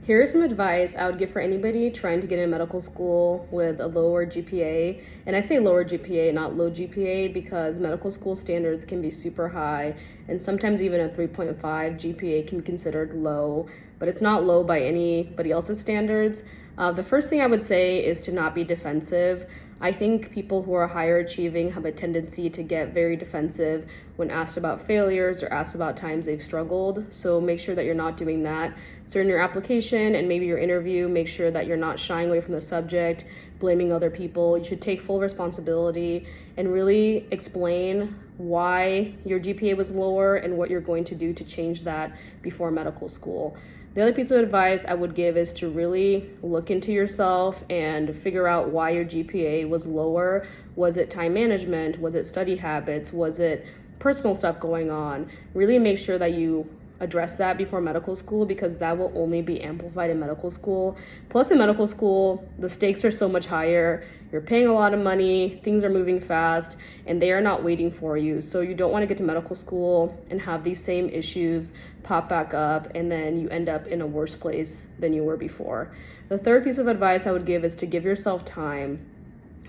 Here's some advice I would give for anybody trying to get into medical school with a lower GPA. And I say lower GPA, not low GPA, because medical school standards can be super high, and sometimes even a 3.5 GPA can be considered low, but it's not low by anybody else's standards. The first thing I would say is to not be defensive. I think people who are higher achieving have a tendency to get very defensive when asked about failures or asked about times they've struggled. So make sure that you're not doing that. So in your application and maybe your interview, make sure that you're not shying away from the subject, blaming other people. You should take full responsibility and really explain why your GPA was lower and what you're going to do to change that before medical school. The other piece of advice I would give is to really look into yourself and figure out why your GPA was lower. Was it time management? Was it study habits? Was it personal stuff going on? Really make sure that you address that before medical school, because that will only be amplified in medical school. Plus in medical school, the stakes are so much higher. You're paying a lot of money, things are moving fast, and they are not waiting for you. So you don't want to get to medical school and have these same issues pop back up, and then you end up in a worse place than you were before. The third piece of advice I would give is to give yourself time.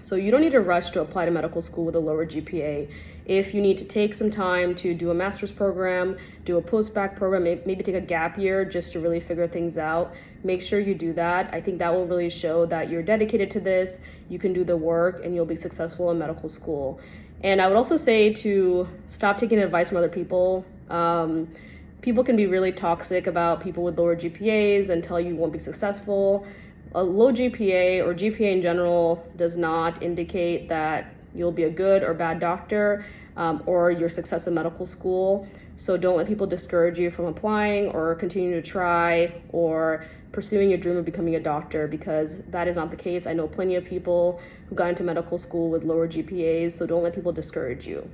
So you don't need to rush to apply to medical school with a lower GPA. If you need to take some time to do a master's program, do a post-bac program, maybe take a gap year just to really figure things out, make sure you do that. I think that will really show that you're dedicated to this, you can do the work, and you'll be successful in medical school. And I would also say to stop taking advice from other people. People can be really toxic about people with lower GPAs and tell you won't be successful. A low GPA or GPA in general does not indicate that you'll be a good or bad doctor or your success in medical school. So don't let people discourage you from applying or continuing to try or pursuing your dream of becoming a doctor, because that is not the case. I know plenty of people who got into medical school with lower GPAs, so don't let people discourage you.